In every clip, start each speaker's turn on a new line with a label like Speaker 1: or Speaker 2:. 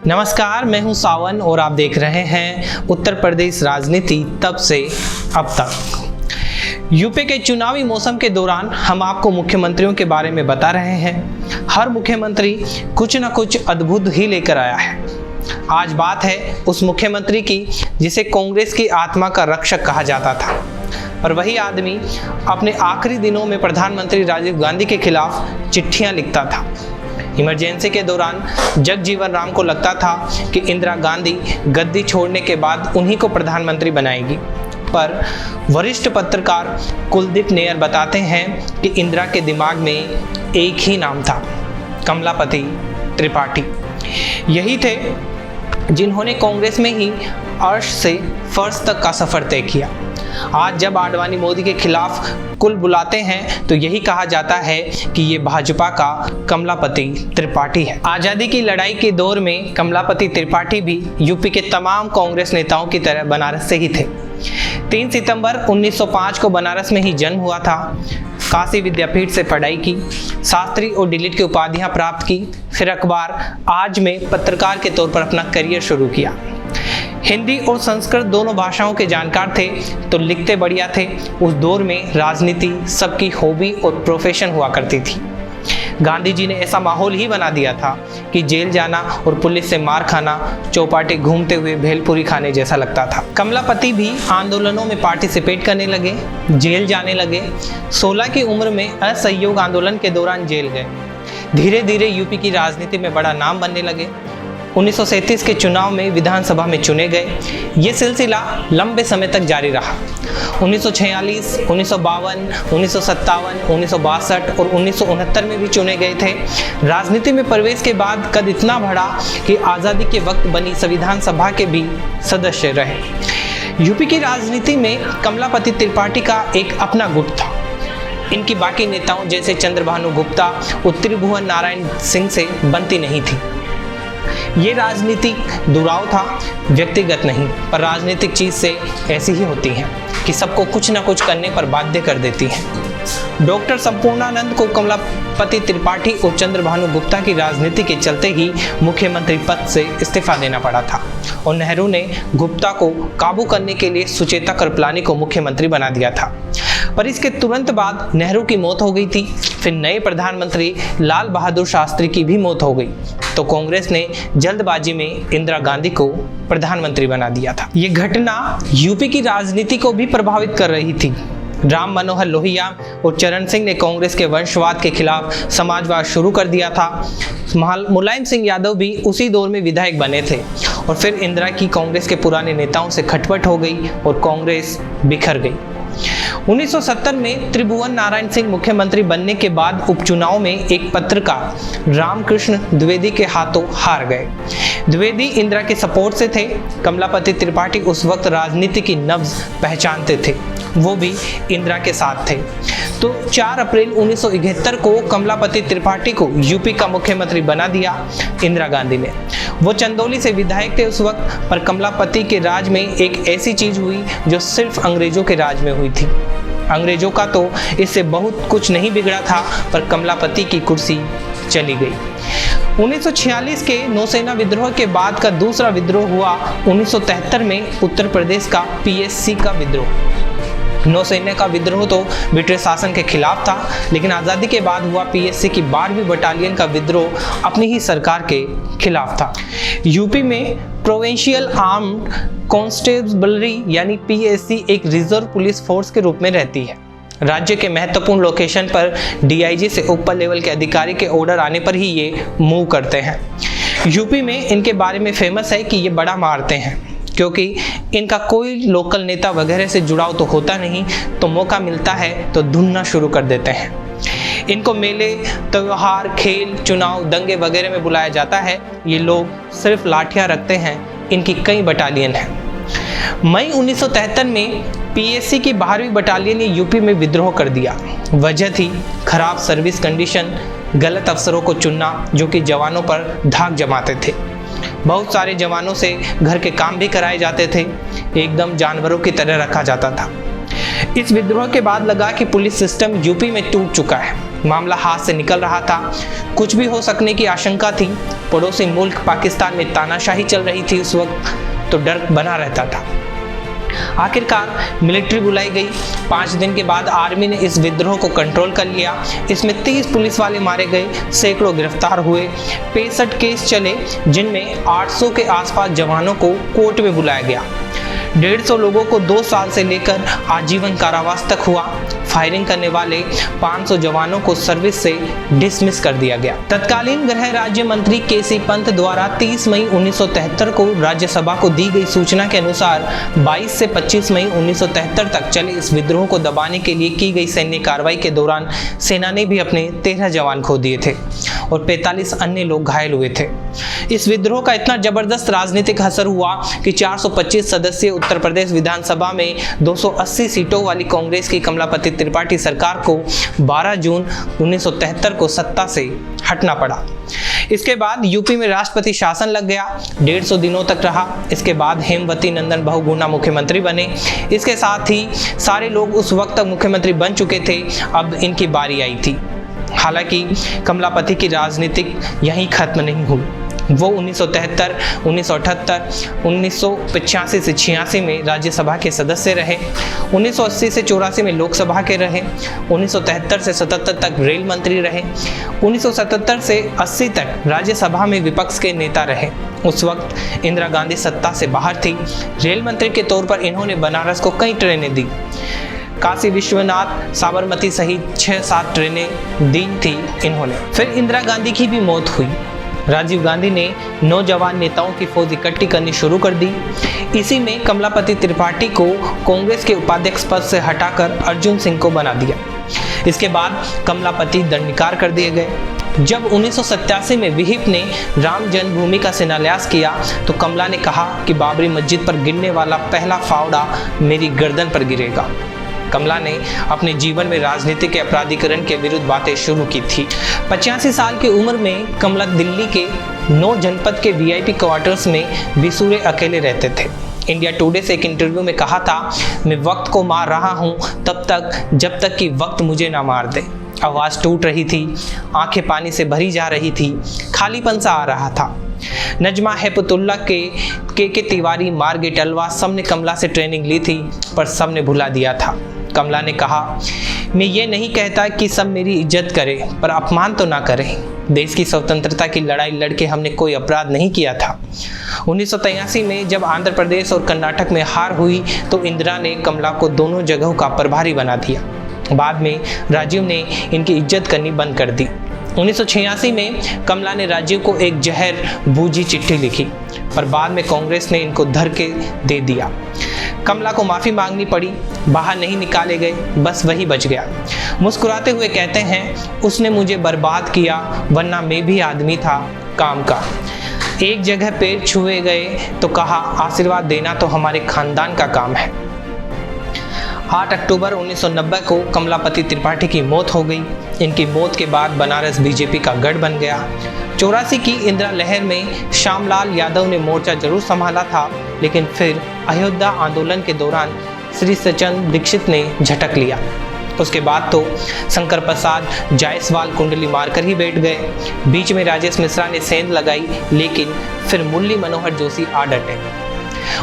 Speaker 1: नमस्कार, मैं हूं सावन और आप देख रहे हैं उत्तर प्रदेश राजनीति तब से अब तक। यूपी के चुनावी मौसम के दौरान हम आपको मुख्यमंत्रियों के बारे में बता रहे हैं। हर मुख्यमंत्री कुछ न कुछ अद्भुत ही लेकर आया है। आज बात है उस मुख्यमंत्री की जिसे कांग्रेस की आत्मा का रक्षक कहा जाता था, और वही आदमी अपने आखिरी दिनों में प्रधानमंत्री राजीव गांधी के खिलाफ चिट्ठियां लिखता था। इमरजेंसी के दौरान जगजीवन राम को लगता था कि इंदिरा गांधी गद्दी छोड़ने के बाद उन्हीं को प्रधानमंत्री बनाएगी, पर वरिष्ठ पत्रकार कुलदीप नैयर बताते हैं कि इंदिरा के दिमाग में एक ही नाम था, कमलापति त्रिपाठी। यही थे जिन्होंने कांग्रेस में ही अर्श से फर्श तक का सफर तय किया। आज जब आडवाणी मोदी के खिलाफ कुल बुलाते हैं तो यही कहा जाता है कि ये भाजपा का कमलापति त्रिपाठी है। आज़ादी की लड़ाई के दौर में कमलापति त्रिपाठी भी यूपी के तमाम कांग्रेस नेताओं की तरह बनारस से ही थे। 3 सितंबर 1905 को बनारस में ही जन्म हुआ था। काशी विद्यापीठ से पढ़ाई की, शास्त्री और डिलीट की उपाधियां प्राप्त की, फिर अखबार आज में पत्रकार के तौर पर अपना करियर शुरू किया। हिंदी और संस्कृत दोनों भाषाओं के जानकार थे तो लिखते बढ़िया थे। उस दौर में राजनीति सबकी हॉबी और प्रोफेशन हुआ करती थी। गांधी जी ने ऐसा माहौल ही बना दिया था कि जेल जाना और पुलिस से मार खाना चौपाटी घूमते हुए भेलपुरी खाने जैसा लगता था। कमलापति भी आंदोलनों में पार्टिसिपेट करने लगे, जेल जाने लगे। 16 की उम्र में असहयोग आंदोलन के दौरान जेल गए। धीरे धीरे यूपी की राजनीति में बड़ा नाम बनने लगे। 1937 के चुनाव में विधानसभा में चुने गए। ये सिलसिला लंबे समय तक जारी रहा। 1946, 1952, 1957, 1962 और 1969 में भी चुने गए थे। राजनीति में प्रवेश के बाद कद इतना बढ़ा कि आज़ादी के वक्त बनी संविधान सभा के भी सदस्य रहे। यूपी की राजनीति में कमलापति त्रिपाठी का एक अपना गुट था। इनकी बाकी नेताओं जैसे चंद्रभानु गुप्ता और त्रिभुवन नारायण सिंह से बनती नहीं थी। ये राजनीतिक दुराव था, व्यक्तिगत नहीं, पर राजनीतिक चीज से ऐसी ही होती है कि सबको कुछ ना कुछ करने पर बाध्य कर देती है। डॉक्टर संपूर्णानंद को कमलापति त्रिपाठी और चंद्रभानु गुप्ता की राजनीति के चलते ही मुख्यमंत्री पद से इस्तीफा देना पड़ा था, और नेहरू ने गुप्ता को काबू करने के लिए सुचेता कृपलानी को मुख्यमंत्री बना दिया था। पर इसके तुरंत बाद नेहरू की मौत हो गई थी। फिर नए प्रधानमंत्री लाल बहादुर शास्त्री की भी मौत हो गई, तो कांग्रेस ने जल्दबाजी में इंदिरा गांधी को प्रधानमंत्री बना दिया था। ये घटना यूपी की राजनीति को भी प्रभावित कर रही थी। राम मनोहर लोहिया और चरण सिंह ने कांग्रेस के वंशवाद के खिलाफ समाजवाद शुरू कर दिया था। मुलायम सिंह यादव भी उसी दौर में विधायक बने थे, और फिर इंदिरा की कांग्रेस के पुराने नेताओं से खटपट हो गई और कांग्रेस बिखर गई। 1970 में त्रिभुवन नारायण सिंह मुख्यमंत्री बनने के बाद उपचुनाव में एक पत्रकार रामकृष्ण द्विवेदी के हाथों हार गए। द्विवेदी इंदिरा के सपोर्ट से थे। कमलापति त्रिपाठी उस वक्त राजनीति की नब्ज पहचानते थे, वो भी इंदिरा के साथ थे। तो 4 अप्रैल 1971 को कमलापति त्रिपाठी को यूपी का मुख्यमंत्री बना दिया इंदिरा गांधी ने। वो चंदौली से विधायक थे उस वक्त, पर कमलापति के राज में एक ऐसी चीज हुई जो सिर्फ अंग्रेजों के राज में हुई थी। अंग्रेजों का तो इससे बहुत कुछ नहीं बिगड़ा था, पर कमलापति की कुर्सी चली गई। 1946 के नौसेना विद्रोह के बाद का दूसरा विद्रोह हुआ 1973 में उत्तर प्रदेश का पीएससी का विद्रोह। नौसेना का विद्रोह तो ब्रिटिश शासन के खिलाफ था, लेकिन आज़ादी के बाद हुआ पीएससी की 12वीं बटालियन का विद्रोह अपनी ही सरकार के खिलाफ था। यूपी में प्रोविंशियल आर्म्ड कांस्टेबलरी यानी पीएससी एक रिजर्व पुलिस फोर्स के रूप में रहती है। राज्य के महत्वपूर्ण लोकेशन पर डीआईजी से ऊपर लेवल के अधिकारी के ऑर्डर आने पर ही ये मूव करते हैं। यूपी में इनके बारे में फेमस है कि ये बड़ा मारते हैं, क्योंकि इनका कोई लोकल नेता वगैरह से जुड़ाव तो होता नहीं, तो मौका मिलता है तो धुनना शुरू कर देते हैं। इनको मेले, त्योहार, खेल, चुनाव, दंगे वगैरह में बुलाया जाता है। ये लोग सिर्फ लाठियां रखते हैं। इनकी कई बटालियन हैं। मई 1973 में पीएससी की 12वीं बटालियन ने यूपी में विद्रोह कर दिया। वजह थी खराब सर्विस कंडीशन, गलत अफसरों को चुनना जो कि जवानों पर धाक जमाते थे। बहुत सारे जवानों से घर के काम भी कराए जाते थे। एकदम जानवरों की तरह रखा जाता था। इस विद्रोह के बाद लगा कि पुलिस सिस्टम यूपी में टूट चुका है, मामला हाथ से निकल रहा था, कुछ भी हो सकने की आशंका थी। पड़ोसी मुल्क पाकिस्तान में तानाशाही चल रही थी उस वक्त, तो डर बना रहता था। आखिरकार मिलिट्री बुलाई गई। 5 दिन के बाद आर्मी ने इस विद्रोह को कंट्रोल कर लिया। इसमें 30 पुलिस वाले मारे गए, सैकड़ों गिरफ्तार हुए, 65 केस चले, जिनमें 800 के आसपास जवानों को कोर्ट में बुलाया गया। 150 लोगों को 2 साल से लेकर आजीवन कारावास तक हुआ। फायरिंग करने वाले 500 जवानों को सर्विस से डिसमिस कर दिया गया। तत्कालीन गृह राज्य मंत्री केसी पंत द्वारा 30 मई 1973 को राज्यसभा को दी गई सूचना के अनुसार 22 से 25 मई 1973 तक चले इस विद्रोह को दबाने के लिए की गई सैन्य कार्रवाई के दौरान सेना ने भी अपने 13 जवान खो दिए थे और 45 अन्य लोग घायल हुए थे। इस विद्रोह का इतना जबरदस्त राजनीतिक असर हुआ कि 425 सदस्यीय उत्तर प्रदेश विधानसभा में 280 सीटों वाली कांग्रेस की कमलापति त्रिपाठी सरकार को 12 जून 1973 को सत्ता से हटना पड़ा। इसके बाद यूपी में राष्ट्रपति शासन लग गया, 150 दिनों तक रहा। इसके बाद हेमवती नंदन बहुगुणा मुख्यमंत्री बने। इसके साथ ही सारे लोग उस वक्त तक मुख्यमंत्री बन चुके थे, अब इनकी बारी आई थी। हालांकि कमलापति की राजनीतिक यहीं खत्म नहीं हुई। वो 1973, 1978, 1985 से 86 में राज्यसभा के सदस्य रहे, 1980 से 84 में लोकसभा के रहे, 1973 से 77 तक रेल मंत्री रहे, 1977 से 80 तक राज्यसभा में विपक्ष के नेता रहे। उस वक्त इंदिरा गांधी सत्ता से बाहर थी। रेल मंत्री के तौर पर इन्होंने बनारस को कई ट्रेनें दी। काशी विश्वनाथ, साबरमती सहित 6-7 ट्रेनें दी थी इन्होंने। फिर इंदिरा गांधी की भी मौत हुई। राजीव गांधी ने नौजवान नेताओं की फौज इकट्ठी करनी शुरू कर दी। इसी में कमलापति त्रिपाठी को कांग्रेस के उपाध्यक्ष पद से हटाकर अर्जुन सिंह को बना दिया। इसके बाद कमलापति दंडनीकार कर दिए गए। जब 1987 में विहिप ने राम जन्मभूमि का शिलान्यास किया तो कमला ने कहा कि बाबरी मस्जिद पर गिरने वाला पहला फावड़ा मेरी गर्दन पर गिरेगा। कमला ने अपने जीवन में राजनीतिक के अपराधीकरण के विरुद्ध बातें शुरू की थी। 85 साल की उम्र में कमला दिल्ली के 9 जनपद के VIP क्वार्टर्स में बिसूरे अकेले रहते थे। इंडिया टुडे से एक इंटरव्यू में कहा था, मैं वक्त को मार रहा हूँ तब तक जब तक कि वक्त मुझे ना मार दे। आवाज़ टूट रही थी, आंखें पानी से भरी जा रही थी, खालीपन सा आ रहा था। नजमा हेपतुल्ला के तिवारी, मार्गेट अल्वा, सब ने कमला से ट्रेनिंग ली थी, पर सब ने भुला दिया था। कमला ने कहा, मैं ये नहीं कहता कि सब मेरी इज्जत करें, पर अपमान तो ना करें। देश की स्वतंत्रता की लड़ाई लड़के हमने कोई अपराध नहीं किया था। 1983 में जब आंध्र प्रदेश और कर्नाटक में हार हुई तो इंदिरा ने कमला को दोनों जगहों का प्रभारी बना दिया। बाद में राजीव ने इनकी इज्जत करनी बंद कर दी। 1986 में कमला ने राजीव को एक जहर बूझी चिट्ठी लिखी, पर बाद में कांग्रेस ने इनको धर के दे दिया। कमला को माफ़ी मांगनी पड़ी, बाहर नहीं निकाले गए, बस वही बच गया। मुस्कुराते हुए कहते हैं, उसने मुझे बर्बाद किया, वरना मैं भी आदमी था काम का। एक जगह पैर छुए गए तो कहा, आशीर्वाद देना तो हमारे खानदान का काम है। 8 अक्टूबर 1990 को कमलापति त्रिपाठी की मौत हो गई। इनकी मौत के बाद बनारस बीजेपी का गढ़ बन गया। 84 की इंदिरा लहर में श्यामलाल यादव ने मोर्चा जरूर संभाला था, लेकिन फिर अयोध्या आंदोलन के दौरान श्री सचंद दीक्षित ने झटक लिया। उसके बाद तो शंकर प्रसाद जायसवाल कुंडली मारकर ही बैठ गए। बीच में राजेश मिश्रा ने सेंध लगाई, लेकिन फिर मुरली मनोहर जोशी आ डटे।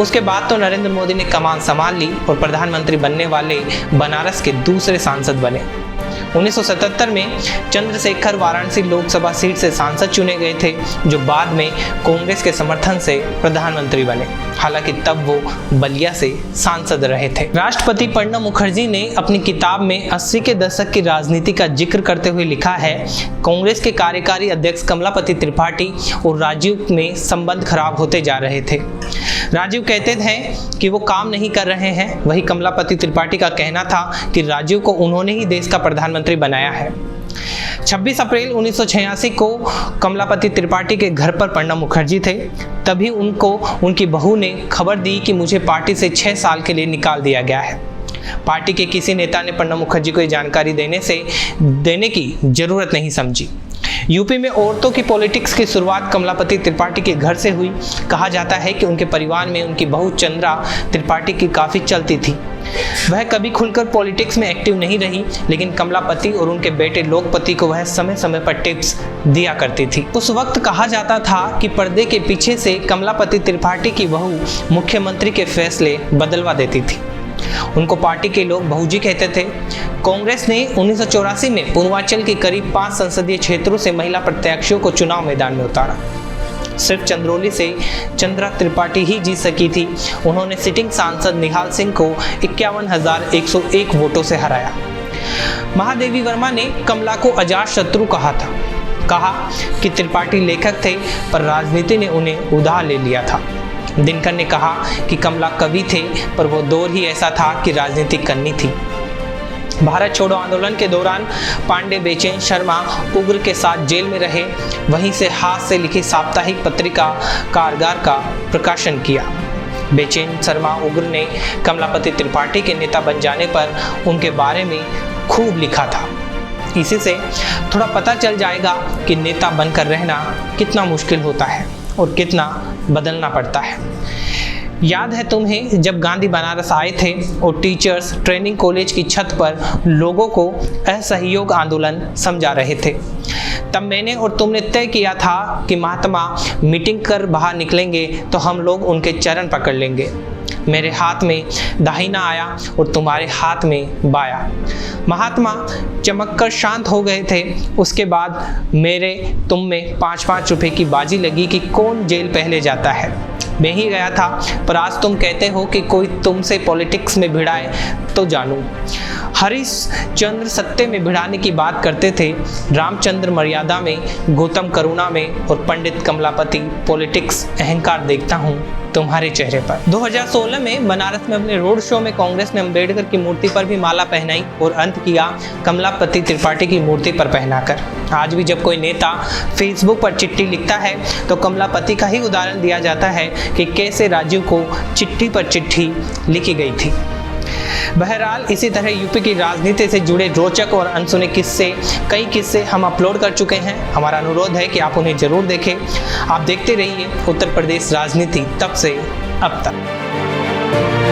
Speaker 1: उसके बाद तो नरेंद्र मोदी ने कमान संभाल ली और प्रधानमंत्री बनने वाले बनारस के दूसरे सांसद बने। 1977 में चंद्रशेखर वाराणसी लोकसभा सीट से सांसद चुने गए थे, जो बाद में कांग्रेस के समर्थन से प्रधानमंत्री बने। हालांकि तब वो बलिया से सांसद रहे थे। राष्ट्रपति प्रणब मुखर्जी ने अपनी किताब में 80 के दशक की राजनीति का जिक्र करते हुए लिखा है, कांग्रेस के कार्यकारी अध्यक्ष कमलापति त्रिपाठी और राजीव में संबंध खराब होते जा रहे थे। राजीव कहते थे कि वो काम नहीं कर रहे हैं, वही कमलापति त्रिपाठी का कहना था कि राजीव को उन्होंने ही देश का प्रधानमंत्री बनाया है। 26 अप्रैल 1986 को कमलापति त्रिपाठी के घर पर प्रणब मुखर्जी थे। तभी उनको उनकी बहू ने खबर दी कि मुझे पार्टी से 6 साल के लिए निकाल दिया गया है। पार्टी के किसी नेता ने प्रणब मुखर्जी को ये जानकारी देने की जरूरत नहीं समझी। यूपी में औरतों की पॉलिटिक्स की शुरुआत कमलापति त्रिपाठी के घर से हुई। कहा जाता है कि उनके परिवार में उनकी बहू चंद्रा त्रिपाठी की काफ़ी चलती थी। वह कभी खुलकर पॉलिटिक्स में एक्टिव नहीं रही, लेकिन कमलापति और उनके बेटे लोकपति को वह समय समय पर टिप्स दिया करती थी। उस वक्त कहा जाता था कि पर्दे के पीछे से कमलापति त्रिपाठी की बहू मुख्यमंत्री के फैसले बदलवा देती थी। उनको पार्टी के लोग बहूजी कहते थे। कांग्रेस ने 1984 में पूर्वांचल के करीब 5 संसदीय क्षेत्रों से महिला प्रत्याशियों को चुनाव मैदान में उतारा। सिर्फ चंद्रौली से चंद्रा त्रिपाठी ही जीत सकी थी। उन्होंने सिटिंग सांसद निहाल सिंह को 51,101 वोटों से हराया। महादेवी वर्मा ने कमला को अजात शत्रु कहा था। कहा कि त्रिपाठी लेखक थे पर राजनीति ने उन्हें उधार ले लिया था। दिनकर ने कहा कि कमला कवि थे पर वो दौर ही ऐसा था कि राजनीति करनी थी। भारत छोड़ो आंदोलन के दौरान पांडे बेचैन शर्मा उग्र के साथ जेल में रहे। वहीं से हाथ से लिखी साप्ताहिक पत्रिका कारगर का प्रकाशन किया। बेचैन शर्मा उग्र ने कमलापति त्रिपाठी के नेता बन जाने पर उनके बारे में खूब लिखा था। इसी से थोड़ा पता चल जाएगा कि नेता बनकर रहना कितना मुश्किल होता है और कितना बदलना पड़ता है। याद है तुम्हें जब गांधी बनारस आए थे और टीचर्स ट्रेनिंग कॉलेज की छत पर लोगों को असहयोग आंदोलन समझा रहे थे, तब मैंने और तुमने तय किया था कि महात्मा मीटिंग कर बाहर निकलेंगे तो हम लोग उनके चरण पकड़ लेंगे। मेरे हाथ में दाहिना आया और तुम्हारे हाथ में बाया। महात्मा चमककर शांत हो गए थे। उसके बाद मेरे तुम में 5-5 रुपए की बाजी लगी कि कौन जेल पहले जाता है। मैं ही गया था, पर आज तुम कहते हो कि कोई तुमसे पॉलिटिक्स में भिड़ाए तो जानूं। हरीश चंद्र सत्य में भिड़ाने की बात करते थे, रामचंद्र मर्यादा में, गौतम करुणा में और पंडित कमलापति पॉलिटिक्स अहंकार देखता हूँ तुम्हारे चेहरे पर। 2016 में बनारस में अपने रोड शो में कांग्रेस ने अंबेडकर की मूर्ति पर भी माला पहनाई और अंत किया कमलापति त्रिपाठी की मूर्ति पर पहनाकर। आज भी जब कोई नेता फेसबुक पर चिट्ठी लिखता है तो कमलापति का ही उदाहरण दिया जाता है कि कैसे राजीव को चिट्ठी पर चिट्ठी लिखी गई थी। बहरहाल इसी तरह यूपी की राजनीति से जुड़े रोचक और अनसुने कई किस्से हम अपलोड कर चुके हैं। हमारा अनुरोध है कि आप उन्हें जरूर देखें। आप देखते रहिए उत्तर प्रदेश राजनीति तब से अब तक।